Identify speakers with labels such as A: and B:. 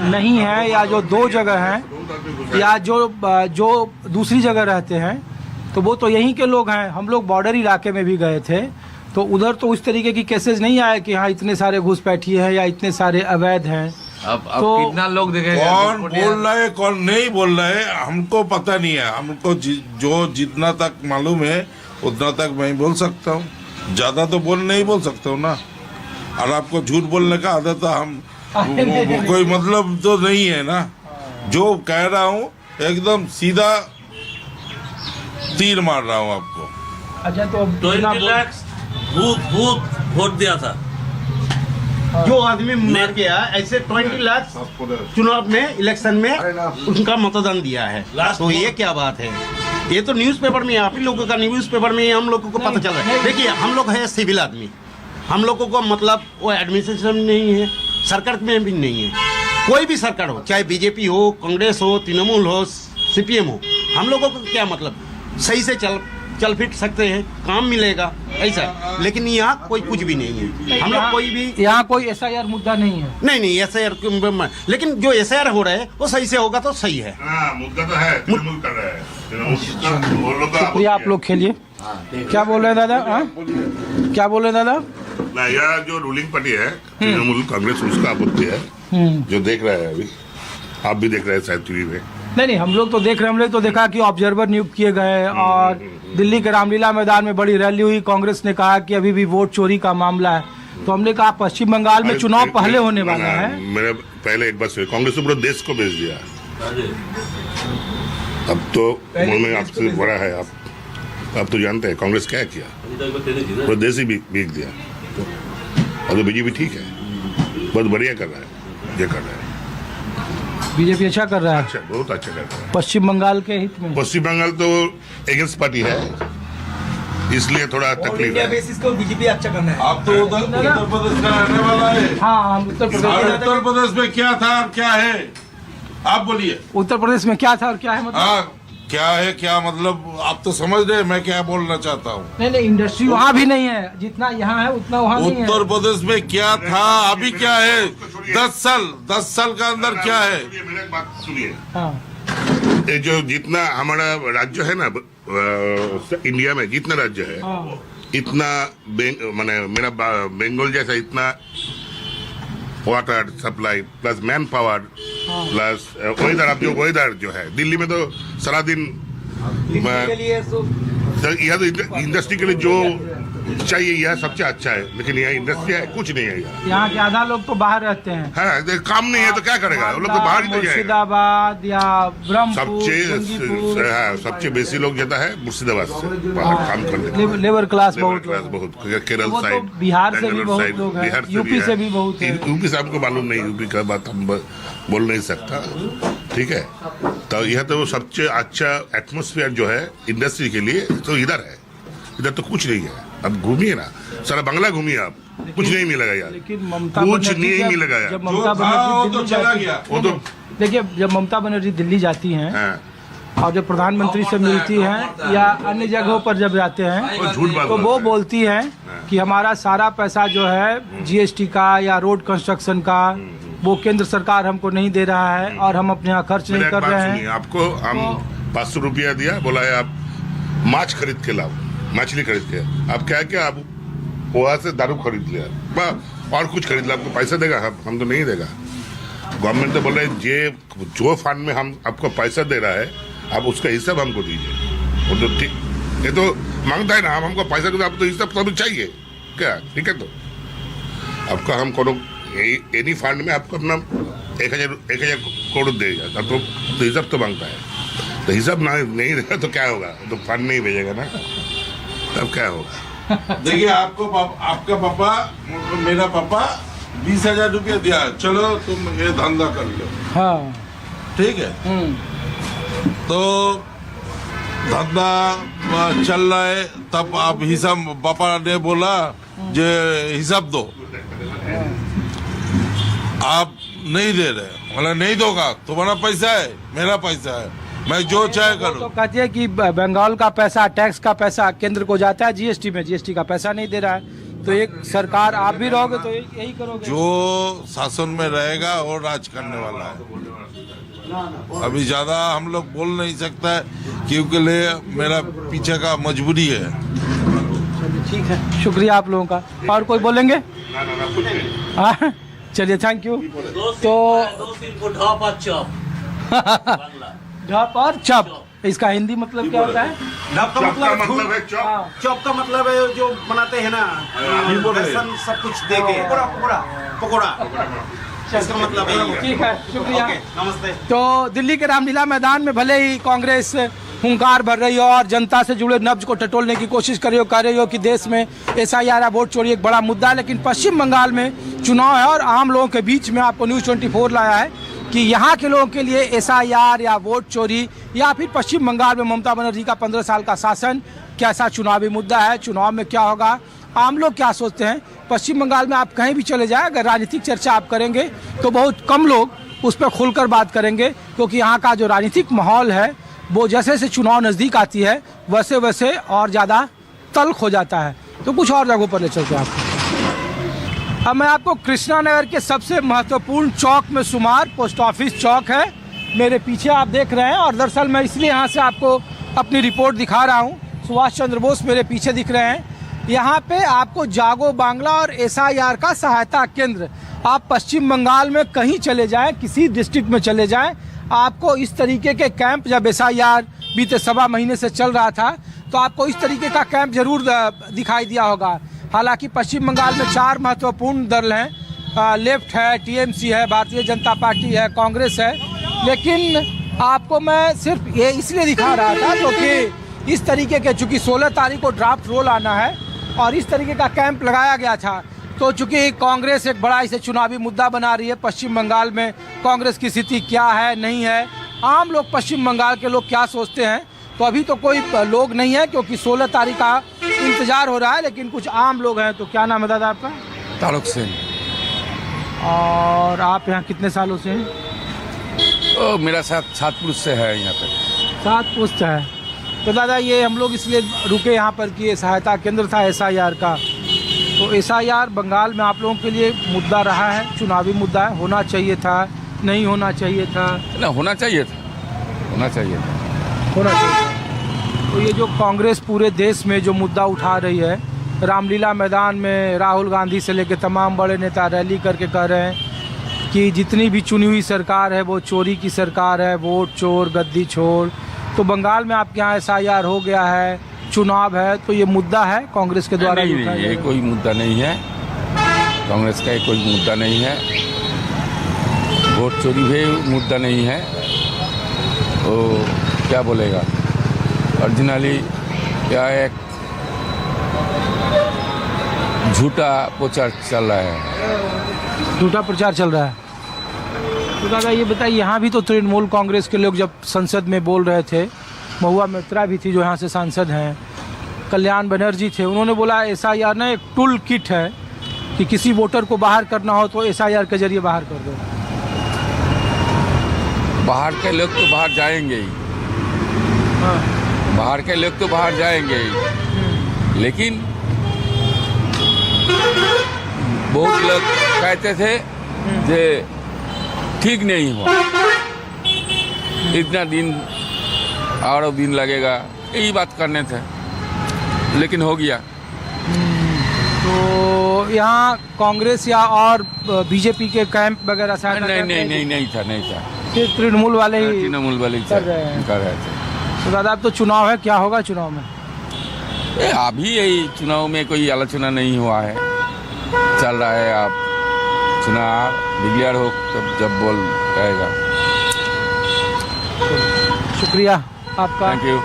A: नहीं है या जो 2 जगह हैं या जो दूसरी जगह रहते हैं तो वो तो यहीं के लोग हैं। हम लोग बॉर्डर इलाके में भी गए थे तो उधर तो उस तरीके की केसेस नहीं आए कि हाँ इतने सारे घुसपैठिए हैं या इतने सारे अवैध हैं।
B: अब
A: तो
B: कितना लोग देखेंगे,
C: कौन बोल रहा है कौन नहीं बोल रहा है हमको पता नहीं है। हमको जो जितना तक मालूम है उतना तक मैं बोल सकता हूँ, ज्यादा तो नहीं बोल सकता हूँ ना। और आपको झूठ बोलने का आदत हम कोई मतलब तो नहीं है ना। जो कह रहा हूँ एकदम सीधा तीर मार रहा हूँ आपको।
A: अच्छा तो
D: 20 लाख भूत वोट दिया था।
E: जो आदमी मर गया ऐसे 20 लाख चुनाव में इलेक्शन में उनका मतदान दिया है। तो ये क्या बात है? ये तो न्यूज़पेपर में आप ही लोगों का न्यूज़पेपर में हम लोगों को पता चल रहा है। देखिए हम लोग है सिविल आदमी, हम लोगों को मतलब वो एडमिनिस्ट्रेशन नहीं है, सरकार में भी नहीं है। कोई भी सरकार हो, चाहे बीजेपी हो, कांग्रेस हो, तृणमूल हो, सीपीएम हो, हम लोगों को क्या मतलब सही से चल फिर सकते हैं, काम मिलेगा ऐसा। लेकिन यहाँ कोई कुछ भी नहीं है। हम लोग कोई भी
A: यहाँ कोई SIR मुद्दा नहीं है।
E: नहीं SIR, लेकिन जो SIR हो रहा है वो सही से होगा तो सही है।
C: मुद्दा तो है, तृणमूल कर रहा है।
A: शुक्रिया, आप लोग खेलिए। क्या बोल रहे हैं दादा? क्या बोल रहे हैं दादा?
C: यह जो रूलिंग पार्टी है तृणमूल कांग्रेस, उसका आपत्ति है जो देख रहा है। अभी आप भी देख रहे हैं शायद टीवी में।
A: नहीं हम लोग तो देख रहे हैं। हम लोग तो देखा कि ऑब्जर्वर नियुक्त किए गए और दिल्ली के रामलीला मैदान में बड़ी रैली हुई। कांग्रेस ने कहा कि अभी भी वोट चोरी का मामला है। तो हमने कहा पश्चिम बंगाल में चुनाव पहले होने वाला है।
C: मेरे पहले एक बार कांग्रेस ने पूरा देश को भेज दिया। अब तो उन्होंने आपसे बड़ा है, आप तो जानते हैं कांग्रेस क्या किया, पूरा देश ही भीग दिया। अब तो बीजेपी ठीक है, बहुत बढ़िया कर रहा है, ये कर रहा है।
A: बीजेपी अच्छा कर रहा है,
C: अच्छा, बहुत अच्छा कर रहा है।
A: पश्चिम बंगाल के हित में।
C: पश्चिम बंगाल तो एगेंस्ट पार्टी है, इसलिए थोड़ा तकलीफ है।
F: बेसिस को बीजेपी अच्छा करना है।
C: आप तो उत्तर प्रदेश का रहने वाला है।
A: हाँ, उत्तर प्रदेश
C: में क्या था और क्या है, आप बोलिए।
A: उत्तर प्रदेश में क्या था और क्या है मतलब?
C: हाँ, क्या है क्या मतलब आप तो समझ रहे मैं क्या बोलना चाहता हूँ।
A: नहीं इंडस्ट्री वहाँ भी नहीं है, जितना यहाँ है उतना वहाँ नहीं है।
C: उत्तर प्रदेश में क्या था, अभी क्या है? 10 साल का अंदर क्या है? मेरी बात सुनिए।
A: हाँ।
C: ये जो जितना हमारा राज्य है ना, इंडिया में जितना राज्य है, इतना माने मेरा बंगाल जैसा इतना water supply plus man power plus weather. अब जो वेदर जो है दिल्ली में तो सारा दिन यहाँ तो इंडस्ट्री के लिए जो चाहिए यह सबसे अच्छा है, लेकिन यहाँ इंडस्ट्री है कुछ नहीं है।
A: यहाँ के आधा लोग तो बाहर रहते हैं।
C: हाँ, काम नहीं है तो क्या करेगा वो लोग, तो बाहर ही तो जाएगा।
A: मुर्शिदाबाद या ब्रह्मपुर,
C: सबसे बेसी लोग जाता है मुर्शिदाबाद से बाहर काम करने।
A: लेबर क्लास बहुत
C: केरल साइड,
A: बिहार से भी बहुत लोग हैं, यूपी से भी बहुत है।
C: यूपी से हमको मालूम नहीं, यूपी का बात हम बोल नहीं सकता, ठीक है। तो यह तो सबसे अच्छा एटमोस्फेयर जो है इंडस्ट्री के लिए तो इधर है, इधर तो कुछ नहीं है। अब घूमिए ना, सारा बंगला घूमिए आप, कुछ नहीं मिलेगा यार,
A: लेकिन ममता
C: कुछ नहीं मिलेगा यार।
A: जब ममता बनर्जी
C: तो चला गया वो तो
A: देखिए, जब ममता बनर्जी दिल्ली जाती हैं और जब प्रधानमंत्री से मिलती हैं या अन्य जगहों पर जब जाते हैं तो वो बोलती हैं कि हमारा सारा पैसा जो है GST का या रोड कंस्ट्रक्शन का वो केंद्र सरकार हमको नहीं दे रहा है और हम अपने यहाँ खर्च नहीं कर रहे हैं।
C: आपको हम 500 रुपया दिया, बोला है आप माछ खरीद के लाओ, मछली खरीद के। आप क्या आप वहाँ से दारू खरीद लिया और कुछ खरीद लिया, आपको पैसा देगा? हम तो नहीं देगा। गवर्नमेंट तो बोल रहे हैं जो फंड में हम आपको पैसा दे रहा है आप उसका हिसाब हमको दीजिए। वो तो ठीक, ये तो मांगता है ना, हम हमको पैसा दे, आपको तो हिसाब तो चाहिए क्या? ठीक है, तो आपका हम कोनो एनी फंड में आपको अपना 1000 करोड़ देगा तो हिसाब तो मांगता है। तो हिसाब नहीं देगा तो क्या होगा? तो फंड नहीं भेजेगा ना, तब क्या होगा? देखिए, आपका पापा, मेरा पापा 20,000 रुपया दिया, चलो तुम ये धंधा कर लो।
A: हाँ,
C: ठीक है। तो धंधा चल रहा है, तब आप हिसाब, पापा ने बोला जो हिसाब दो, आप नहीं दे रहे, बोला नहीं दोगा, तुम्हारा पैसा है, मेरा पैसा है, मैं जो चाहे करूं।
A: तो कहती है कि बंगाल का पैसा, टैक्स का पैसा केंद्र को जाता है GST में, GST का पैसा नहीं दे रहा है। तो एक सरकार आप भी रहोगे तो यही करोगे।
B: जो शासन में रहेगा और राज करने वाला है। अभी ज्यादा हम लोग बोल नहीं सकता है क्योंकि मेरा पीछे का मजबूरी है।
A: ठीक है, शुक्रिया आप लोगों का। और कोई बोलेंगे? हाँ, चलिए, थैंक यू। तो ढप और चप, इसका हिंदी मतलब क्या होता है?
E: ढप का मतलब
C: है चॉप।
E: चॉप का मतलब है जो बनाते हैं ना, बेसन सब कुछ दे के पकौड़ा। इसका मतलब है।
A: ठीक है, शुक्रिया।
E: नमस्ते।
A: तो दिल्ली के रामलीला मैदान में भले ही कांग्रेस हुंकार भर रही हो और जनता से जुड़े नब्ज को टटोलने की कोशिश कर रही हो, कह रही हो कि देश में SIR वोट चोरी एक बड़ा मुद्दा है, लेकिन पश्चिम बंगाल में चुनाव है और आम लोगों के बीच में आपको न्यूज़ 24 लाया है कि यहाँ के लोगों के लिए SIR या वोट चोरी या फिर पश्चिम बंगाल में ममता बनर्जी का 15 साल का शासन कैसा चुनावी मुद्दा है, चुनाव में क्या होगा, आम लोग क्या सोचते हैं। पश्चिम बंगाल में आप कहीं भी चले जाएं, अगर राजनीतिक चर्चा आप करेंगे तो बहुत कम लोग उस पर खुलकर बात करेंगे, क्योंकि यहाँ का जो राजनीतिक माहौल है वो जैसे जैसे चुनाव नज़दीक आती है वैसे वैसे और ज़्यादा तल्ख हो जाता है। तो कुछ और जगहों पर ले चलते हैं आपको। अब मैं आपको कृष्णा नगर के सबसे महत्वपूर्ण चौक में शुमार पोस्ट ऑफिस चौक है, मेरे पीछे आप देख रहे हैं, और दरअसल मैं इसलिए यहाँ से आपको अपनी रिपोर्ट दिखा रहा हूँ। सुभाष चंद्र बोस मेरे पीछे दिख रहे हैं। यहाँ पे आपको जागो बांग्ला और SIR का सहायता केंद्र, आप पश्चिम बंगाल में कहीं चले जाएं, किसी डिस्ट्रिक्ट में चले जाएं, आपको इस तरीके के कैंप, जब SIR बीते 1.25 महीने से चल रहा था तो आपको इस तरीके का कैंप जरूर दिखाई दिया होगा। हालांकि पश्चिम बंगाल में 4 महत्वपूर्ण दल हैं, लेफ्ट है, TMC है, भारतीय जनता पार्टी है, कांग्रेस है, लेकिन आपको मैं सिर्फ ये इसलिए दिखा रहा था क्योंकि इस तरीके के, चूँकि 16 तारीख को ड्राफ्ट रोल आना है और इस तरीके का कैंप लगाया गया था, तो चूंकि कांग्रेस एक बड़ा इसे चुनावी मुद्दा बना रही है, पश्चिम बंगाल में कांग्रेस की स्थिति क्या है, नहीं है, आम लोग पश्चिम बंगाल के लोग क्या सोचते हैं, तो अभी तो कोई लोग नहीं है क्योंकि 16 तारीख का इंतजार हो रहा है, लेकिन कुछ आम लोग हैं। तो क्या नाम है दादा आपका?
B: तारुक सिंह।
A: और आप यहाँ कितने सालों से हैं?
B: मेरा साथ 7 पुरुष से है यहाँ तक।
A: 7 पुरुष है। तो दादा ये हम लोग इसलिए रुके यहाँ पर कि ये सहायता केंद्र था SIR का, तो SIR बंगाल में आप लोगों के लिए मुद्दा रहा है, चुनावी मुद्दा है, होना चाहिए था, नहीं होना चाहिए था?
B: ना, होना चाहिए था, होना चाहिए था,
A: होना चाहिए था। तो ये जो कांग्रेस पूरे देश में जो मुद्दा उठा रही है, रामलीला मैदान में राहुल गांधी से लेकर तमाम बड़े नेता रैली करके कह रहे हैं कि जितनी भी चुनी हुई सरकार है वो चोरी की सरकार है, वोट चोर, गद्दी छोड़। तो बंगाल में आपके यहाँ SIR हो गया है, चुनाव है, तो ये मुद्दा है कांग्रेस के द्वारा?
B: नहीं, ये कोई मुद्दा नहीं है, कांग्रेस का कोई मुद्दा नहीं है, वोट चोरी भी मुद्दा नहीं है। तो क्या बोलेगा, ओरिजिनली क्या एक झूठा प्रचार चल रहा है,
A: झूठा प्रचार चल रहा है। तो दादा ये बताइए, यहाँ भी तो तृणमूल कांग्रेस के लोग जब संसद में बोल रहे थे, महुआ मित्रा भी थी जो यहाँ से सांसद हैं, कल्याण बनर्जी थे, उन्होंने बोला SIR ना एक टूल किट है कि किसी वोटर को बाहर करना हो तो SIR के जरिए बाहर कर दो।
B: बाहर के लोग तो बाहर जाएंगे ही,
A: हाँ,
B: बाहर के लोग तो बाहर जाएंगे ही, लेकिन बहुत लोग कहते थे कि ठीक नहीं हुआ, इतना दिन और दिन लगेगा, यही बात करने थे, लेकिन हो गया।
A: तो यहाँ कांग्रेस या और BJP के कैंप वगैरह साथ
B: नहीं था,
A: सिर्फ तृणमूल वाले ही
B: तृणमूल वाले
A: कर रहे थे। तो दादा अब तो चुनाव है, क्या होगा चुनाव में?
B: अभी यही चुनाव में कोई आलोचना नहीं हुआ है, चल रहा है। आप चुनाव डिक्लेयर हो तब जब बोल रहेगा।
A: शुक्रिया आपका।
B: Thank you.